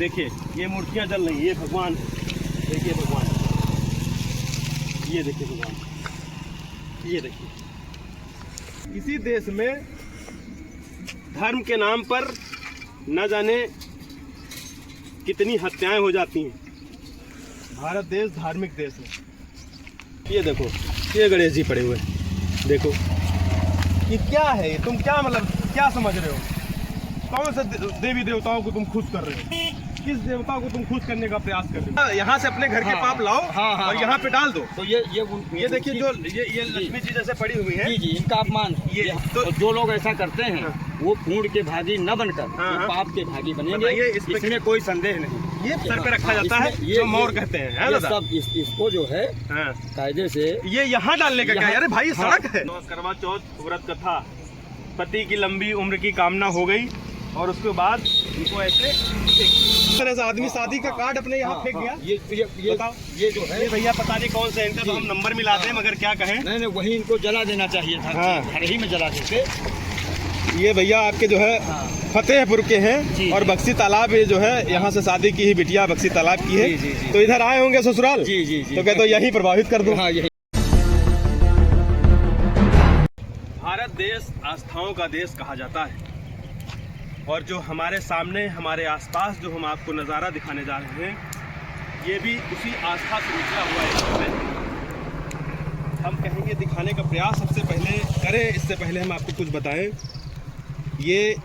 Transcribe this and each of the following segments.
देखिए ये मूर्तियाँ जल रही, ये भगवान, देखिए भगवान, ये देखिए भगवान, ये देखिए। किसी देश में धर्म के नाम पर न जाने कितनी हत्याएं हो जाती हैं। भारत देश धार्मिक देश है। ये देखो, ये गणेश जी पड़े हुए हैं, देखो ये क्या है, तुम क्या मतलब क्या समझ रहे हो? कौन से देवी देवताओं को तुम खुश कर रहे हो? किस देवता को तुम खुश करने का प्रयास कर रहे हो? यहाँ से अपने घर के पाप लाओ और यहाँ पे डाल दो। तो ये देखिए जो ये लक्ष्मी जी जैसे पड़ी हुई है, जी इनका अपमान है। ये तो जो लोग ऐसा करते हैं वो पुण्य के भागी न बनकर वो पाप के भागी बनेंगे, इसमें कोई संदेह नहीं। ये सर पे रखा जाता है, जो मोर कहते हैं, है ना? सब इसको जो है कायदे से ये यहाँ डालने का क्या? अरे भाई सड़क है। करवा चौथ व्रत कथा, पति की लंबी उम्र की कामना हो गई और उसके बाद इनको ऐसे इस तरह से आदमी शादी का कार्ड अपने यहाँ फेंक गया। ये जो है ये भैया पता नहीं कौन से एंटर, तो हम नंबर मिलाते हैं मगर क्या कहें। नहीं वही इनको जला देना चाहिए था, घर ही में जला देते। ये भैया आपके जो है फतेहपुर के हैं और बक्सी तालाब, ये जो है यहाँ से शादी की ही बिटिया बक्सी तालाब की है। तो इधर आए होंगे ससुराल, तो कहते यही प्रभावित कर दो। भारत देश आस्थाओं का देश कहा जाता है और जो हमारे सामने हमारे आसपास जो हम आपको नज़ारा दिखाने जा रहे हैं, ये भी उसी आस्था से निकला हुआ है। हम कहेंगे दिखाने का प्रयास सबसे पहले करें, इससे पहले हम आपको कुछ बताएं। ये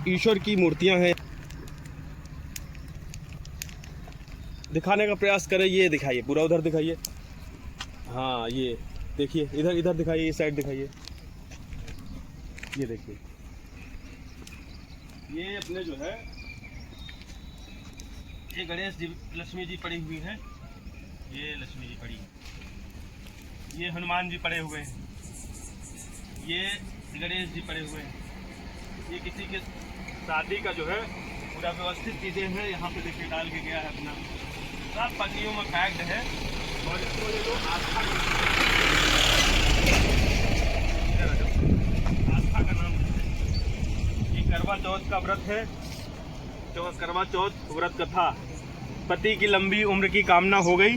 ईश्वर की मूर्तियां हैं, दिखाने का प्रयास करें। ये दिखाइए, पूरा उधर दिखाइए। हाँ ये देखिए, इधर इधर दिखाइए, इस साइड दिखाइए। ये देखिए, ये अपने जो है ये गणेश जी लक्ष्मी जी पड़ी हुई हैं, ये लक्ष्मी जी पड़ी है, ये हनुमान जी पड़े हुए हैं, ये गणेश जी पड़े हुए हैं। ये किसी के शादी का जो है पूरा व्यवस्थित चीज़ें हैं, यहाँ पे देखिए डाल के गया है अपना, सब पन्नियों में पैक्ड है और इसको ये लोग आस्था का नाम है। ये करवा चौथ का व्रत है, जो करवा चौथ व्रत कथा, पति की लंबी उम्र की कामना हो गई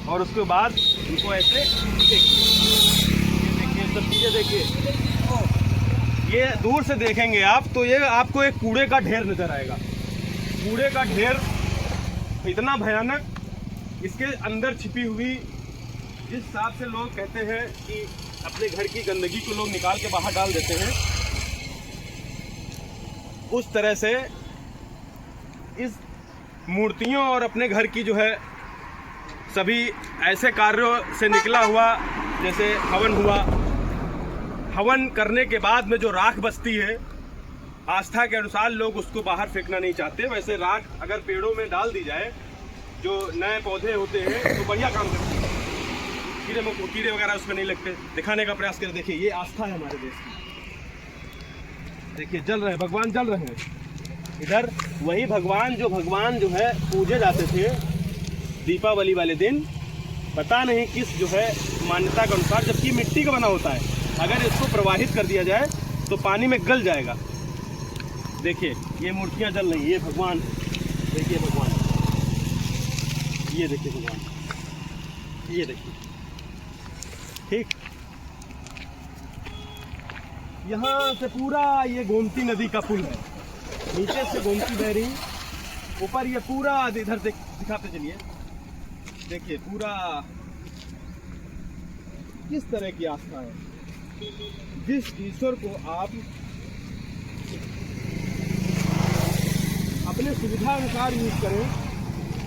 और उसके बाद इनको ऐसे देखिए, सब चीज़ें देखिए। ये दूर से देखेंगे आप तो ये आपको एक कूड़े का ढेर नजर आएगा, कूड़े का ढेर इतना भयानक, इसके अंदर छिपी हुई, जिस हिसाब से लोग कहते हैं कि अपने घर की गंदगी को लोग निकाल के बाहर डाल देते हैं, उस तरह से इस मूर्तियों और अपने घर की जो है सभी ऐसे कार्यों से निकला हुआ, जैसे हवन हुआ, हवन करने के बाद में जो राख बचती है, आस्था के अनुसार लोग उसको बाहर फेंकना नहीं चाहते। वैसे राख अगर पेड़ों में डाल दी जाए, जो नए पौधे होते हैं, तो बढ़िया काम करते हैं, कीड़े वगैरह उसमें नहीं लगते। दिखाने का प्रयास करें, देखिए ये आस्था है हमारे देश की। देखिए जल रहे हैं, भगवान जल रहे हैं। इधर वही भगवान जो है पूजे जाते थे दीपावली वाले दिन, पता नहीं किस जो है मान्यता के अनुसार, जबकि मिट्टी का बना होता है, अगर इसको प्रवाहित कर दिया जाए तो पानी में गल जाएगा। देखिए ये मूर्तियां जल रही, ये भगवान, देखिए भगवान, ये देखिए भगवान, ये देखिए। ठीक, यहाँ से पूरा ये गोमती नदी का पुल है, नीचे से गोमती बह रही, ऊपर ये पूरा इधर से दिखाते चलिए। देखिए पूरा किस तरह की आस्था है, जिस ईश्वर को आप अपने सुविधा अनुसार यूज करें,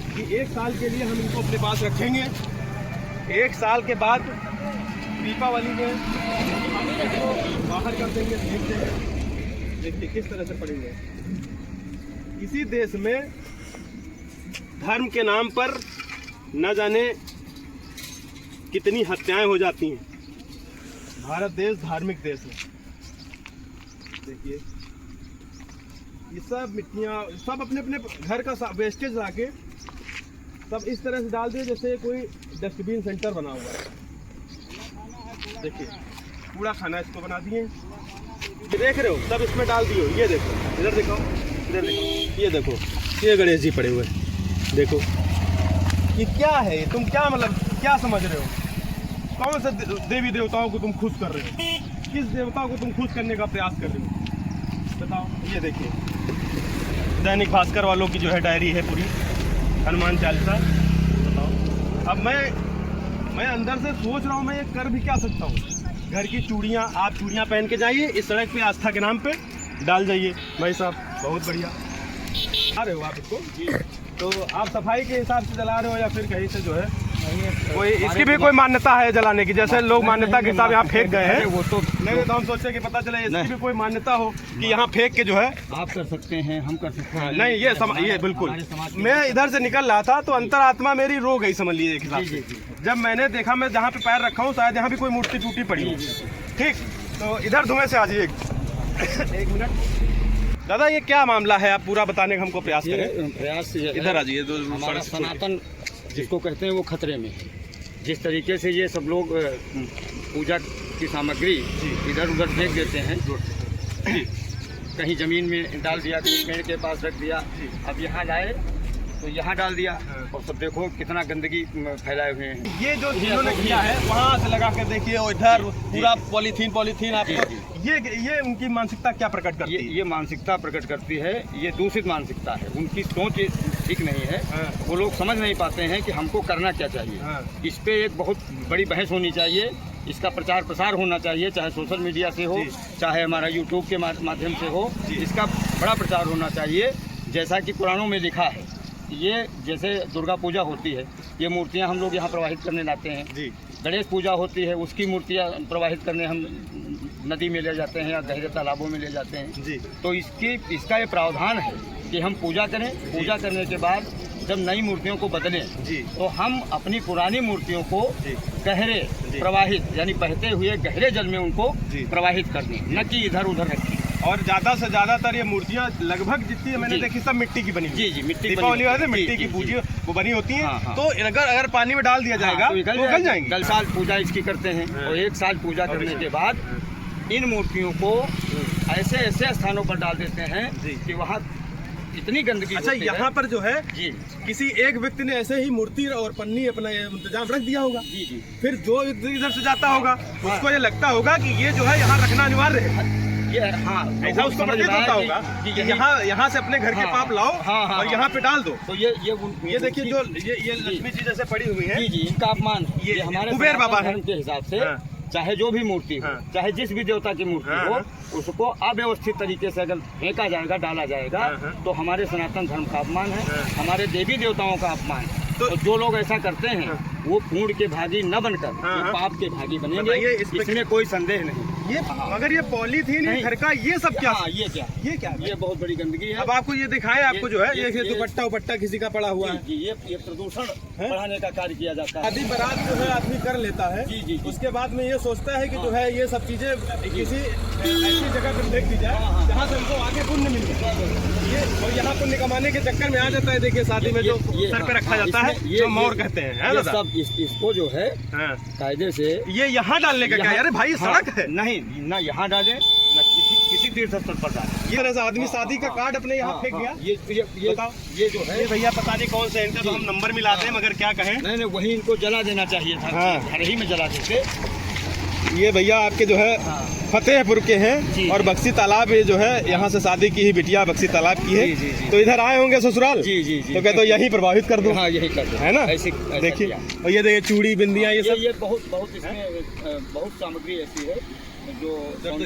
कि एक साल के लिए हम इनको अपने पास रखेंगे, एक साल के बाद दीपावली में हम इसको बाहर कर देंगे, फेंक देंगे। देखिए किस तरह से पड़े हुए हैं। इसी देश में धर्म के नाम पर न जाने कितनी हत्याएं हो जाती हैं। भारत देश धार्मिक देश है। देखिए ये सब मिट्टियाँ सब अपने अपने घर का वेस्टेज लाके सब इस तरह से डाल दिए जैसे कोई डस्टबिन सेंटर बना हुआ है। देखिए कूड़ा खाना इसको बना दिए, ये देख रहे हो, सब इसमें डाल दिए। ये देखो, इधर देखो, इधर देखो, ये देखो, ये गणेश जी पड़े हुए हैं, देखो ये क्या है, तुम क्या मतलब क्या समझ रहे हो? कौन से देवी देवताओं को तुम खुश कर रहे हो? किस देवताओं को तुम खुश करने का प्रयास कर रहे हो बताओ? ये देखिए दैनिक भास्कर वालों की जो है डायरी है पूरी, हनुमान चालीसा। बताओ अब मैं अंदर से सोच रहा हूँ मैं ये कर भी क्या सकता हूँ। घर की चूड़ियाँ, आप चूड़ियाँ पहन के जाइए इस सड़क पे आस्था के नाम पे डाल जाइए भाई साहब, बहुत बढ़िया आ रहे हो आप इसको। तो आप सफाई के हिसाब से जला रहे हो या फिर कहीं से जो है कोई इसकी भी कोई मान्यता है जलाने की? जैसे लोग मान्यता के हिसाब यहाँ फेंक गए हैं, वो तो नहीं तो हम सोचे कि पता चले इसकी भी कोई मान्यता हो कि यहाँ फेंक के जो है आप कर सकते हैं, हम कर सकते हैं। नहीं ये बिल्कुल, मैं इधर से निकल रहा था तो अंतरात्मा मेरी रो गई समझ लीजिए एक हिसाब से। जब मैंने देखा मैं जहाँ पे पैर रखा हूँ शायद यहाँ भी कोई मूर्ति टूटी पड़ी है। ठीक, तो इधर धुएं से आ जाइए एक मिनट। दादा ये क्या मामला है, आप पूरा बताने का हमको प्रयास करें। प्रयास इधर आ जाइए। हमारा सनातन जिसको कहते हैं वो खतरे में है। जिस तरीके से ये सब लोग पूजा की सामग्री इधर उधर फेंक देते हैं, कहीं ज़मीन में डाल दिया, कहीं पेड़ के पास रख दिया, अब यहाँ लाए तो यहाँ डाल दिया और सब देखो कितना गंदगी फैलाए हुए हैं। ये जो जिन्होंने किया है वहाँ से लगा कर देखिए और इधर पूरा पॉलीथीन आपको ये उनकी मानसिकता क्या प्रकट करती है? ये मानसिकता प्रकट करती है, ये दूषित मानसिकता है, उनकी सोच ठीक नहीं है। वो लोग समझ नहीं पाते हैं कि हमको करना क्या चाहिए। इस पे एक बहुत बड़ी बहस होनी चाहिए, इसका प्रचार प्रसार होना चाहिए, चाहे सोशल मीडिया से हो, चाहे हमारा यूट्यूब के माध्यम से हो, इसका बड़ा प्रचार होना चाहिए। जैसा कि पुराणों में लिखा है, ये जैसे दुर्गा पूजा होती है, ये मूर्तियां हम लोग यहाँ प्रवाहित करने लाते हैं। गणेश पूजा होती है, उसकी मूर्तियां प्रवाहित करने हम नदी में ले जाते हैं या गहरे तालाबों में ले जाते हैं। तो इसका ये प्रावधान है कि हम पूजा करें, पूजा करने के बाद जब नई मूर्तियों को बदलें तो हम अपनी पुरानी मूर्तियों को गहरे प्रवाहित यानी बहते हुए गहरे जल में उनको प्रवाहित कर दें, न कि इधर उधर रखें। और ज्यादा से ज्यादातर ये मूर्तियाँ लगभग जितनी मैंने देखी सब मिट्टी की बनी। जी मिट्टी दीपावली वाले मिट्टी की पूजी वो बनी होती है। तो अगर पानी में डाल दिया जाएगा तो गल जाएंगे। 10 साल पूजा इसकी करते हैं और 1 साल पूजा करने के बाद इन मूर्तियों को ऐसे ऐसे स्थानों पर डाल देते हैं कि वहाँ इतनी गंदगी। अच्छा यहाँ पर जो है किसी एक व्यक्ति ने ऐसे ही मूर्ति और पन्नी अपना इंतजाम रख दिया होगा। फिर जो इधर से जाता होगा उसको ये लगता होगा कि ये जो है यहाँ रखना अनिवार्य है। ऐसा उसको प्रतीत होता होगा कि यहाँ से अपने घर के पाप लाओ और यहाँ पे डाल दो। तो ये देखिए जो ये लक्ष्मी जी जैसे पड़ी हुई है, इनका अपमान ये हमारे कुबेर बाबा धर्म के हिसाब से चाहे जो भी मूर्ति हो, चाहे जिस भी देवता की मूर्ति हो, उसको अव्यवस्थित तरीके से अगर फेंका जाएगा, डाला जाएगा तो हमारे सनातन धर्म का अपमान है, हमारे देवी देवताओं का अपमान है। तो जो लोग ऐसा करते हैं वो पुण्य के भागी न बनकर वो पाप के भागी बनेंगे, इसमें कोई संदेह नहीं। ये मगर ये पॉलीथीन घर का ये सब क्या? ये बहुत बड़ी गंदगी है। अब आपको ये दिखाए, आपको जो है ये दुपट्टा उपट्टा किसी का पड़ा हुआ है। ये प्रदूषण बढ़ाने का कार्य किया जाता है। शादी बारात जो है आदमी कर लेता है, उसके बाद में ये सोचता है कि जो है ये सब चीजें किसी ऐसी जगह पर फेंक दी जाए जहाँ से हमको आगे पुण्य मिल जाए। ये और यहाँ पुण्य कमाने के चक्कर में आ जाता है। देखिए शादी में जो सर पे रखा जाता है जो मोर कहते हैं सब इसको जो है कायदे से ये यहाँ डालने का क्या? अरे भाई सड़क है, नहीं ना यहाँ डालें न किसी तीर्थ स्थल पर डालें। ये तरह से आदमी शादी का कार्ड अपने यहाँ फेंक गया। ये जो है भैया पता नहीं कौन से इनका तो हम नंबर मिलाते हैं मगर क्या कहें। नहीं वही इनको जला देना चाहिए था, घर ही में जला देते। ये भैया आपके जो है फतेहपुर के हैं और बक्सी तालाब ये जो है यहाँ से शादी की ही बिटिया बक्सी तालाब की है। तो इधर आए होंगे ससुराल। तो कहते यहीं प्रभावित कर दो। यही कर दो, है ना? देखिए और ये देखिए चूड़ी बिंदियाँ ये सब, ये बहुत इसमें बहुत सामग्री ऐसी है जो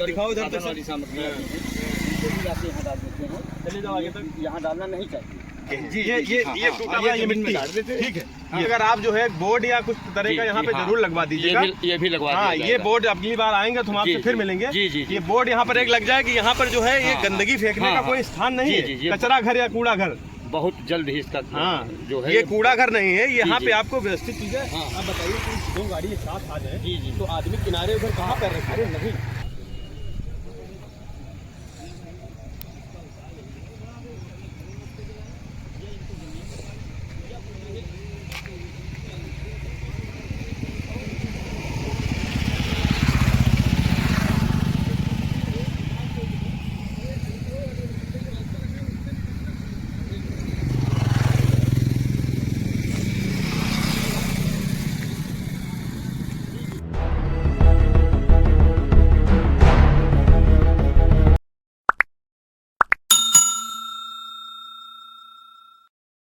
दिखाओ इधर तो वाली सामग्री यहाँ डाल देते हैं। चले जाओ आगे तक, यहाँ डालना नहीं चाहिए। ये मिट्टी ठीक है। अगर आप जो है बोर्ड या कुछ तरह का यहाँ पे जरूर लगवा दीजिएगा। ये भी लगवा दीजिएगा। ये बोर्ड अगली बार आएंगे तो हम आपसे फिर मिलेंगे। ये बोर्ड यहाँ पर एक लग जाए कि यहाँ पर जो है ये गंदगी फेंकने का कोई स्थान नहीं है, कचरा घर या कूड़ा घर। बहुत जल्द ही इसका जो है ये कूड़ा घर नहीं है, यहाँ पे आपको व्यवस्थित चीजें। आप बताइए 2 गाड़ी एक साथ आ जाए तो आदमी किनारे उधर कहाँ पैर रखे? नहीं